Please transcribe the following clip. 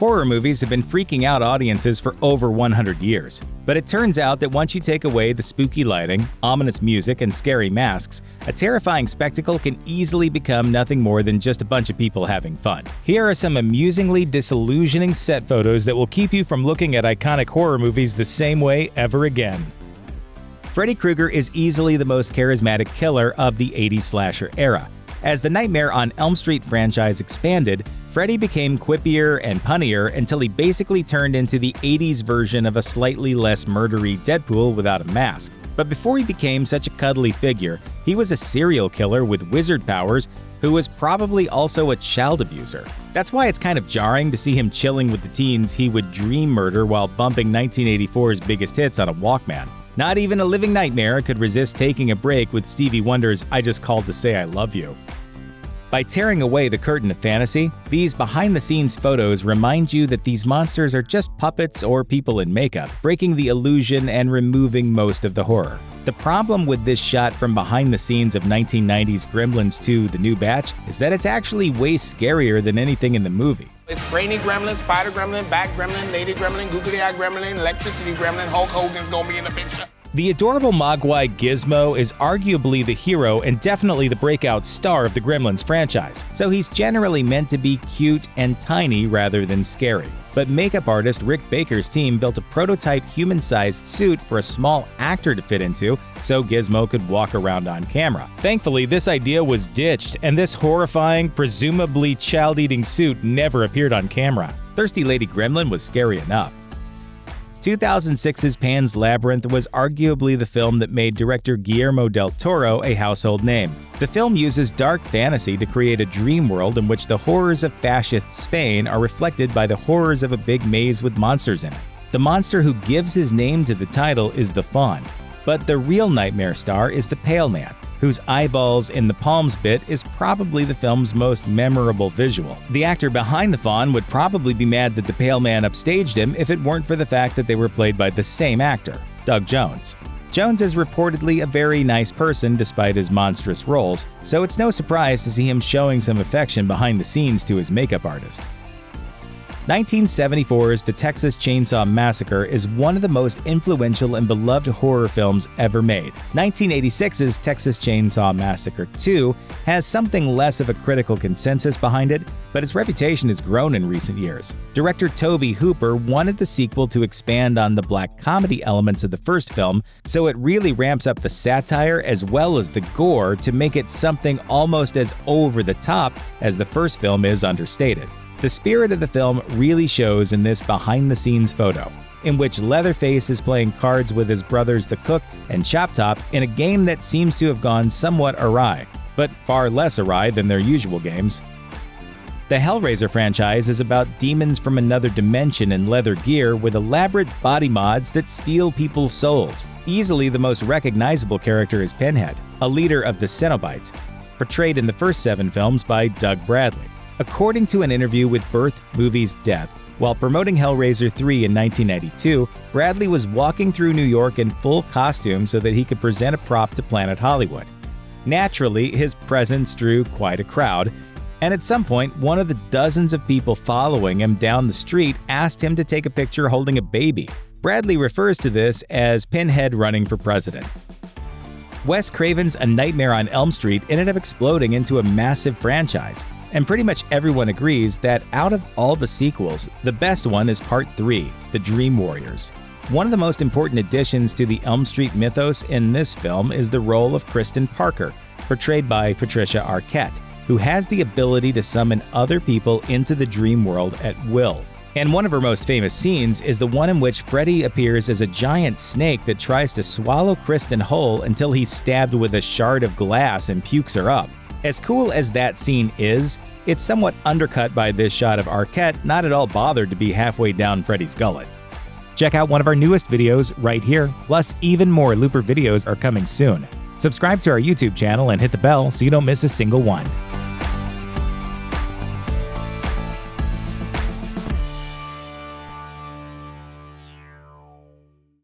horror movies have been freaking out audiences for over 100 years. But it turns out that once you take away the spooky lighting, ominous music, and scary masks, a terrifying spectacle can easily become nothing more than just a bunch of people having fun. Here are some amusingly disillusioning set photos that will keep you from looking at iconic horror movies the same way ever again. Freddy Krueger is easily the most charismatic killer of the 80s slasher era. As the Nightmare on Elm Street franchise expanded, Freddy became quippier and punnier until he basically turned into the 80s version of a slightly less murdery Deadpool without a mask. But before he became such a cuddly figure, he was a serial killer with wizard powers who was probably also a child abuser. That's why it's kind of jarring to see him chilling with the teens he would dream murder while bumping 1984's biggest hits on a Walkman. Not even a living nightmare could resist taking a break with Stevie Wonder's "I Just Called to Say I Love You." By tearing away the curtain of fantasy, these behind-the-scenes photos remind you that these monsters are just puppets or people in makeup, breaking the illusion and removing most of the horror. The problem with this shot from behind the scenes of 1990's Gremlins 2: The New Batch is that it's actually way scarier than anything in the movie. It's Brainy Gremlin, Spider Gremlin, Bat Gremlin, Lady Gremlin, Googly Eye Gremlin, Electricity Gremlin, Hulk Hogan's gonna be in the picture. The adorable Mogwai Gizmo is arguably the hero and definitely the breakout star of the Gremlins franchise, so he's generally meant to be cute and tiny rather than scary. But makeup artist Rick Baker's team built a prototype human-sized suit for a small actor to fit into so Gizmo could walk around on camera. Thankfully, this idea was ditched, and this horrifying, presumably child-eating suit never appeared on camera. Thirsty Lady Gremlin was scary enough. 2006's Pan's Labyrinth was arguably the film that made director Guillermo del Toro a household name. The film uses dark fantasy to create a dream world in which the horrors of fascist Spain are reflected by the horrors of a big maze with monsters in it. The monster who gives his name to the title is the Faun, but the real nightmare star is the Pale Man, whose eyeballs in the palms bit is probably the film's most memorable visual. The actor behind the Faun would probably be mad that the Pale Man upstaged him if it weren't for the fact that they were played by the same actor, Doug Jones. Jones is reportedly a very nice person despite his monstrous roles, so it's no surprise to see him showing some affection behind the scenes to his makeup artist. 1974's The Texas Chainsaw Massacre is one of the most influential and beloved horror films ever made. 1986's Texas Chainsaw Massacre II has something less of a critical consensus behind it, but its reputation has grown in recent years. Director Tobe Hooper wanted the sequel to expand on the black comedy elements of the first film, so it really ramps up the satire as well as the gore to make it something almost as over the top as the first film is understated. The spirit of the film really shows in this behind-the-scenes photo, in which Leatherface is playing cards with his brothers the Cook and Chop Top in a game that seems to have gone somewhat awry, but far less awry than their usual games. The Hellraiser franchise is about demons from another dimension in leather gear with elaborate body mods that steal people's souls. Easily the most recognizable character is Pinhead, a leader of the Cenobites, portrayed in the first 7 films by Doug Bradley. According to an interview with Birth Movies Death, while promoting Hellraiser III in 1992, Bradley was walking through New York in full costume so that he could present a prop to Planet Hollywood. Naturally, his presence drew quite a crowd, and at some point, one of the dozens of people following him down the street asked him to take a picture holding a baby. Bradley refers to this as Pinhead running for president. Wes Craven's A Nightmare on Elm Street ended up exploding into a massive franchise. And pretty much everyone agrees that out of all the sequels, the best one is Part 3, The Dream Warriors. One of the most important additions to the Elm Street mythos in this film is the role of Kristen Parker, portrayed by Patricia Arquette, who has the ability to summon other people into the dream world at will. And one of her most famous scenes is the one in which Freddy appears as a giant snake that tries to swallow Kristen whole until he's stabbed with a shard of glass and pukes her up. As cool as that scene is, it's somewhat undercut by this shot of Arquette not at all bothered to be halfway down Freddy's gullet. Check out one of our newest videos right here, plus even more Looper videos are coming soon. Subscribe to our YouTube channel and hit the bell so you don't miss a single one.